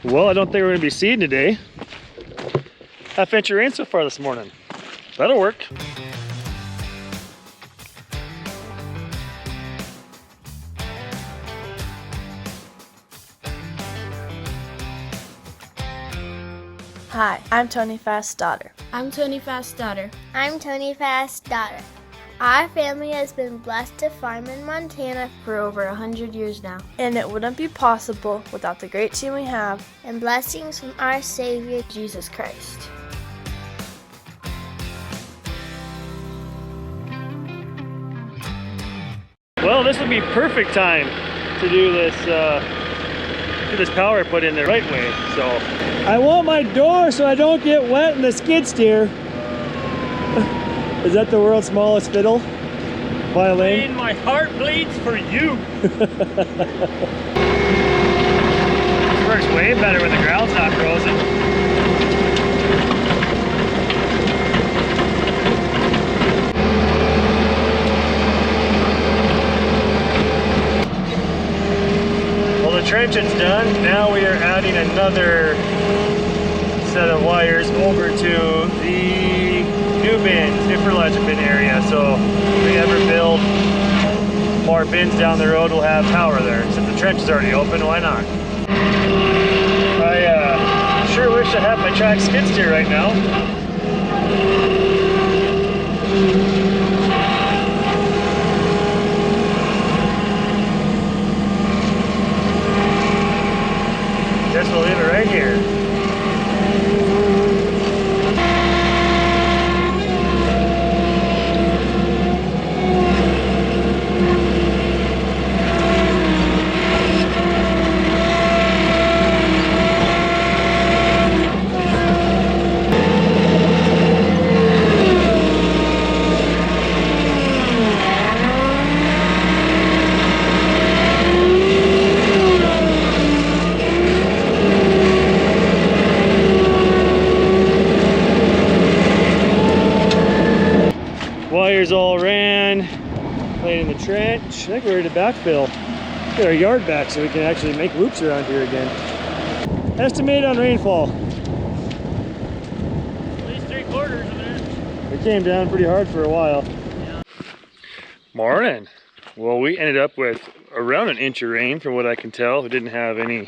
Well, I don't think we're gonna be seeding today. Half-inch of rain so far this morning. That'll work. Hi, I'm Tony Fast's daughter. I'm Tony Fast's daughter. I'm Tony Fast's daughter. Our family has been blessed to farm in Montana For over 100 years now. And it wouldn't be possible without the great team we have and blessings from our Savior, Jesus Christ. Well, this would be perfect time to do this get this power put in the right way. So I want my door so I don't get wet in the skid steer. Is that the world's smallest fiddle? Violin? My heart bleeds for you. This works way better when the ground's not frozen. Well, the trench is done. Now we are adding another set of wires over to the new bins, new fertilizer bin area. So if we ever build more bins down the road, we'll have power there. Since the trench is already open, why not? I sure wish I had my track skid steer right now. Guess we'll leave it right here. Wires all ran, laid in the trench. I think we're ready to backfill. Get our yard back so we can actually make loops around here again. Estimate on rainfall. At least 3/4 of an inch. It came down pretty hard for a while. Yeah. Morning. Well, we ended up with around an inch of rain from what I can tell. We didn't have any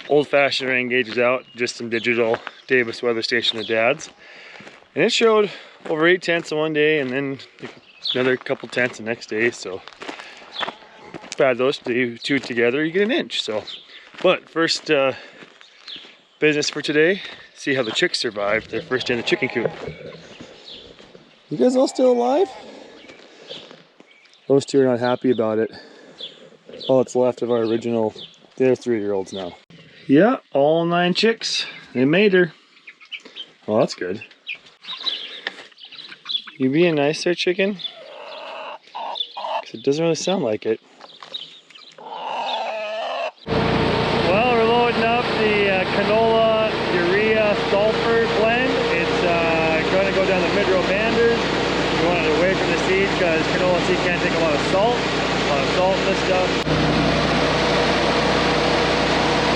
old-fashioned rain gauges out, just some digital Davis weather station of Dad's. And it showed over 8 tenths on one day and then another couple tenths the next day. So if I add those two together, you get an inch. So, but first business for today, see how the chicks survived their first day in the chicken coop. You guys all still alive? Those two are not happy about it. All that's left of our original, they're 3-year-olds now. Yeah, all 9 chicks, they made her. Well, that's good. You being nice there, chicken? Because it doesn't really sound like it. Well, we're loading up the canola urea sulfur blend. It's going to go down the mid-row banders. We wanted it away from the seed because canola seed can't take a lot of salt in this stuff.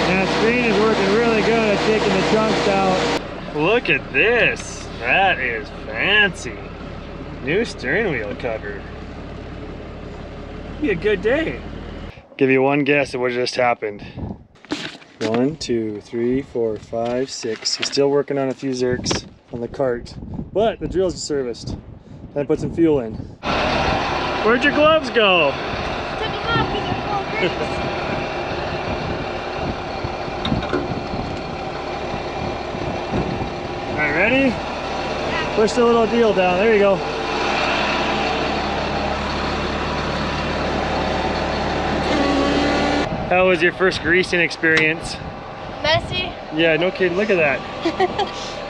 And the screen is working really good at taking the chunks out. Look at this. That is fancy. New steering wheel cover. Be a good day. Give you one guess at what just happened. 1, 2, 3, 4, 5, 6. He's still working on a few zerks on the cart, but the drill's serviced. Then put some fuel in. Where'd your gloves go? Took them off because they're full of grease. All right, ready? Yeah. Push the little deal down. There you go. How was your first greasing experience? Messy? Yeah, no kidding. Look at that.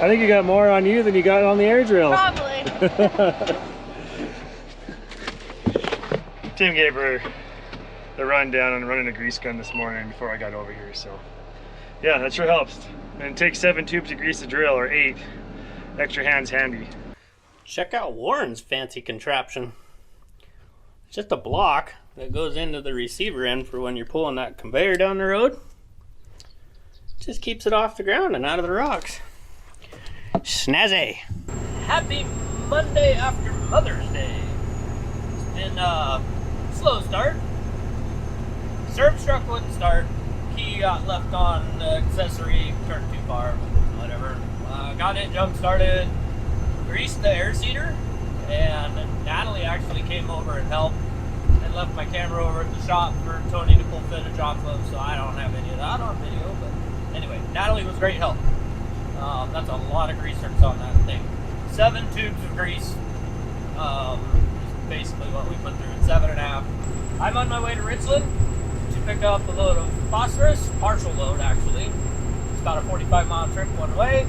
I think you got more on you than you got on the air drill. Probably. Tim gave her the rundown on running a grease gun this morning before I got over here, so yeah, that sure helps. And it takes 7 tubes to grease the drill, or 8. Extra hands handy. Check out Warren's fancy contraption. It's just a block that goes into the receiver end for when you're pulling that conveyor down the road. Just keeps it off the ground and out of the rocks. Snazzy. Happy Monday after Mother's Day. It's been a slow start. Serve truck wouldn't start. Key got left on the accessory, turned too far, whatever. Got it jump started, greased the air seeder, and Natalie actually came over and helped and left my camera over at the shop for Tony to pull footage off of, so I don't have any of that on video, but anyway, Natalie was great help. That's a lot of grease zerks on that thing. 7 tubes of grease, is basically what we put through it, 7.5. I'm on my way to Richland to pick up a load of phosphorus, partial load actually. It's about a 45-mile trip one way,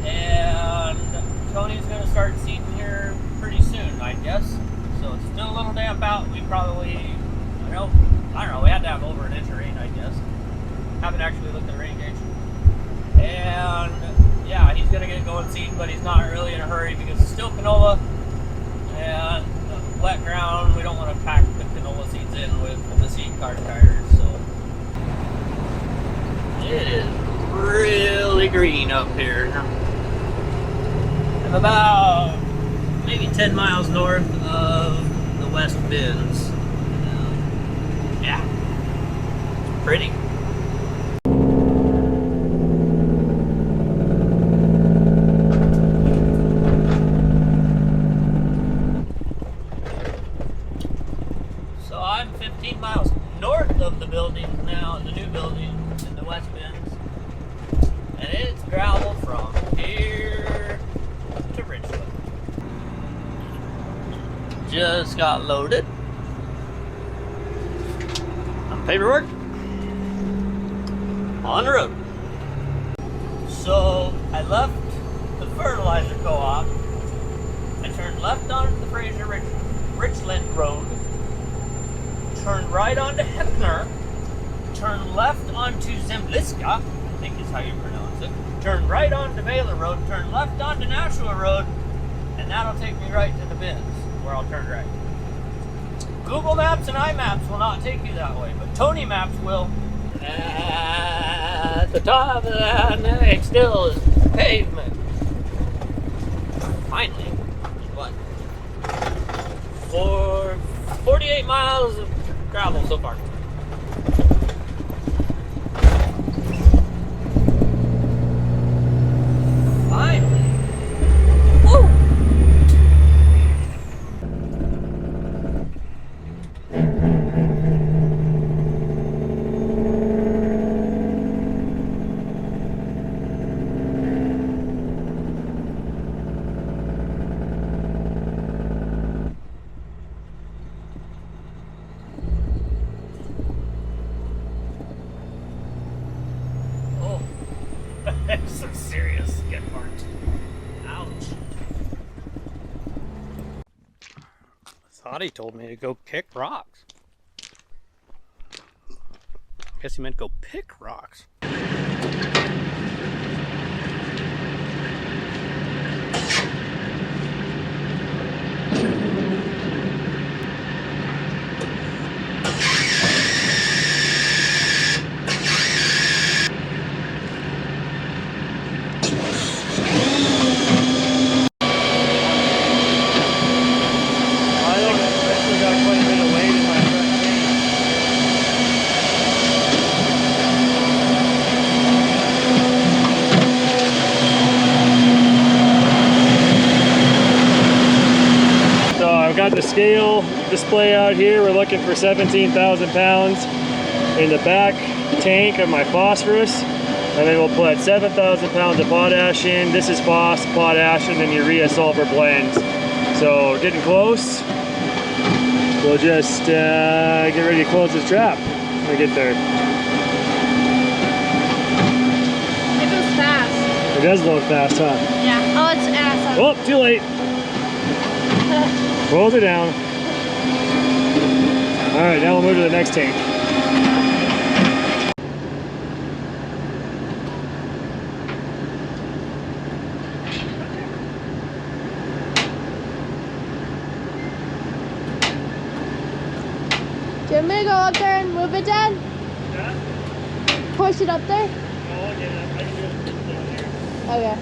and Tony's going to start seeding here pretty soon, I guess. So it's still a little damp out. We probably, I don't know, we had to have over an inch of rain, I guess. Haven't actually looked at the rain gauge. And yeah, he's going to get going seeding, but he's not really in a hurry because it's still canola and wet ground. We don't want to pack the canola seeds in with the seed cart tires, so it is really green up here. I'm about maybe 10 miles north of the West Bends. Yeah, it's pretty. So I'm 15 miles north of the building now, the new building in the West Bends, and it's gravel from here to Richland. Just got loaded on paperwork on the road. So I left the fertilizer co-op. I turned left onto the Fraser Richland Road, turned right onto Heppner, turned left onto Zembliska, I think is how you pronounce it, turned right onto Baylor Road, turned left onto Nashua Road, and that'll take me right to the bins, where I'll turn right. Google Maps and iMaps will not take you that way, but Tony Maps will. At the top of that next hill is pavement. Finally. What? For 48 miles of gravel so far. Finally. Woo! Some serious get marked. Ouch. I thought he told me to go kick rocks. Guess he meant go pick rocks. I've got the scale display out here. We're looking for 17,000 pounds in the back tank of my phosphorus. And then we'll put 7,000 pounds of potash in. This is phos, potash, and then urea sulfur blends. So getting close. We'll just get ready to close this trap when we get there. It goes fast. It does load fast, huh? Yeah. Oh, it's ass. Oh, too late. Close it down. All right, now we'll move to the next tank. Do you want me to go up there and move it, Dad? Yeah? Push it up there? Oh, Okay.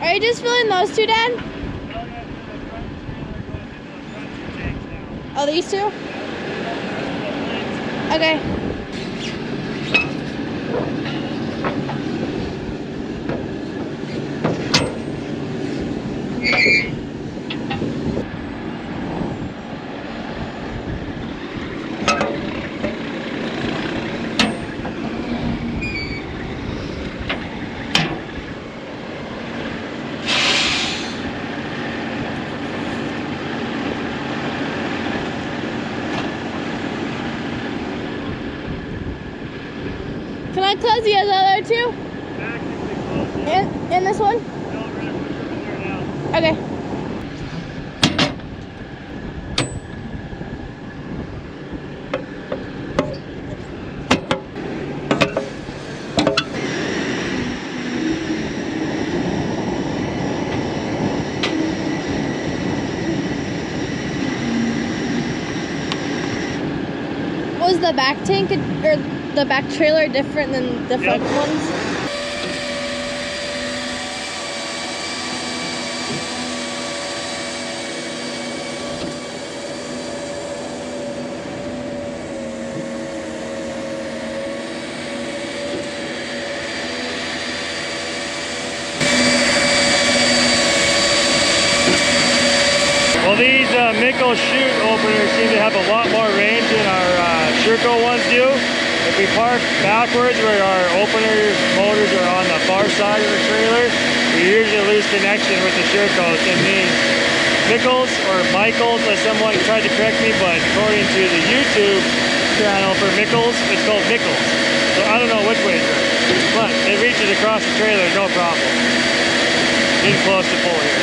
Are you just filling those two, Dad? Oh, these two? Okay. Can I close the other two? And this one? Okay. Was the back tank or the back trailer different than the front ones? Well, these Mickle chute openers seem to have a lot more range than our Sherco ones do. If we park backwards where our opener motors are on the far side of the trailer, we usually lose connection with the Shercos. And these Mickles, or Michaels as someone tried to correct me, but according to the YouTube channel for Mickles, it's called Mickles. So I don't know which way it's right. But it reaches across the trailer, no problem. Getting close to full here.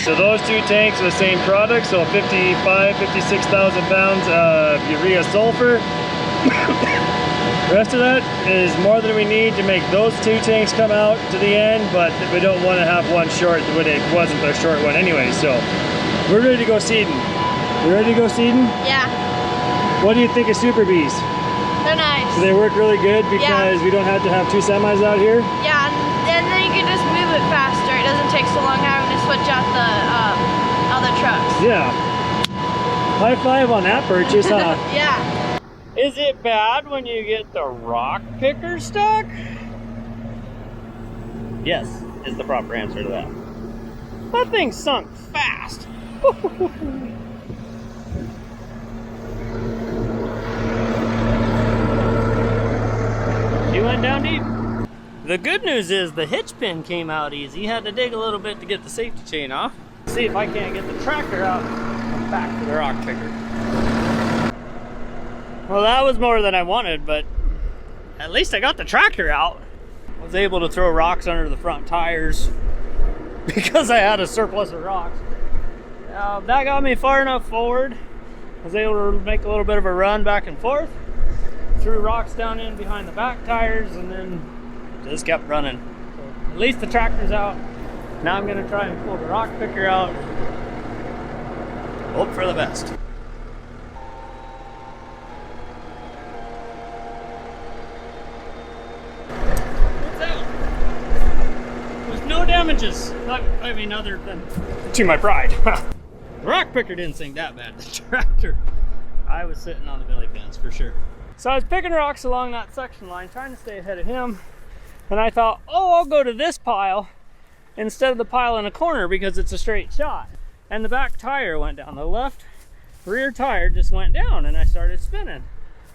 So those two tanks are the same product, so 56,000 pounds of urea sulfur. The rest of that is more than we need to make those two tanks come out to the end, but we don't want to have one short when it wasn't a short one anyway. So we're ready to go seeding. You ready to go seeding? Yeah. What do you think of Super Bees? They're nice. Do they work really good because we don't have to have two semis out here? Yeah, and then you can just move it faster. It doesn't take so long having to switch out the other trucks. Yeah. High five on that purchase, huh? Yeah. Is it bad when you get the rock picker stuck? Yes, is the proper answer to that. That thing sunk fast. You went down deep. The good news is the hitch pin came out easy. Had to dig a little bit to get the safety chain off. See if I can't get the tractor out. I'm back to the rock picker. Well, that was more than I wanted, but at least I got the tractor out. I was able to throw rocks under the front tires because I had a surplus of rocks. That got me far enough forward. I was able to make a little bit of a run back and forth. Threw rocks down in behind the back tires and then just kept running. At least the tractor's out. Now I'm gonna try and pull the rock picker out. Hope for the best. What's out? There's no damages. I mean, other than to my pride. The rock picker didn't sink that bad. The tractor, I was sitting on the belly pins for sure. So I was picking rocks along that section line, trying to stay ahead of him. And I thought, oh, I'll go to this pile instead of the pile in a corner because it's a straight shot. And the back tire went down. The left rear tire just went down and I started spinning.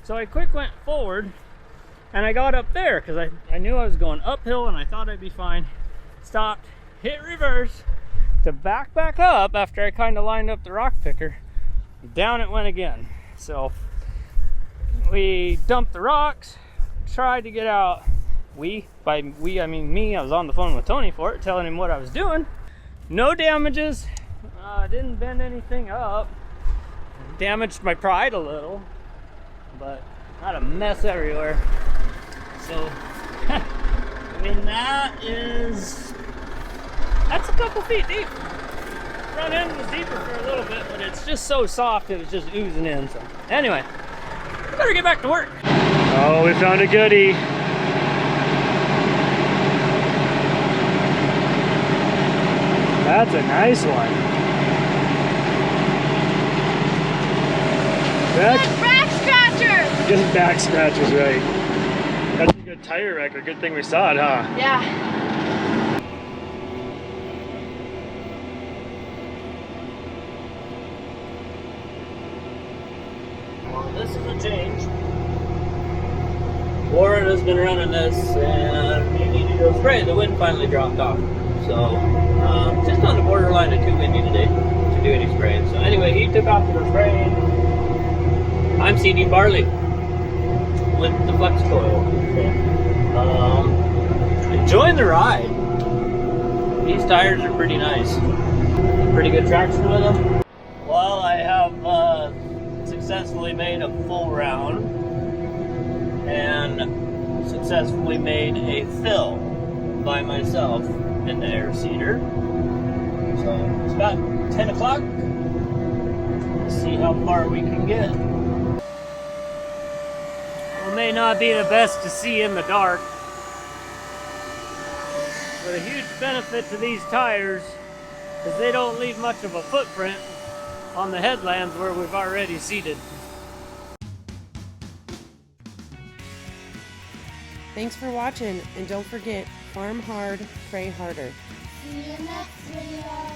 So I quick went forward and I got up there because I knew I was going uphill and I thought I'd be fine. Stopped, hit reverse to back up after I kind of lined up the rock picker. Down it went again. So we dumped the rocks, tried to get out. By we I mean me, I was on the phone with Tony for it, telling him what I was doing. No damages, didn't bend anything up. Damaged my pride a little, but not a mess everywhere. So, I mean that's a couple feet deep. Front end was deeper for a little bit, but it's just so soft it was just oozing in. So anyway, I better get back to work. Oh, we found a goodie. That's a nice one. Back scratcher! Just back scratches, right. That's a good tire wrecker. Good thing we saw it, huh? Yeah. Well, this is a change. Warren has been running this and he needed to go spray. The wind finally dropped off. So, just on the borderline of too windy today to do any spraying. So anyway, he took off to the spraying. I'm seeding barley with the flex coil. So, enjoying the ride. These tires are pretty nice. Pretty good traction with them. Well, I have successfully made a full round and successfully made a fill by myself in the air seeder. So it's about 10 o'clock. Let's see how far we can get. Well, it may not be the best to see in the dark, but a huge benefit to these tires is they don't leave much of a footprint on the headlands where we've already seeded. Thanks for watching, and don't forget, farm hard, pray harder. See you next video.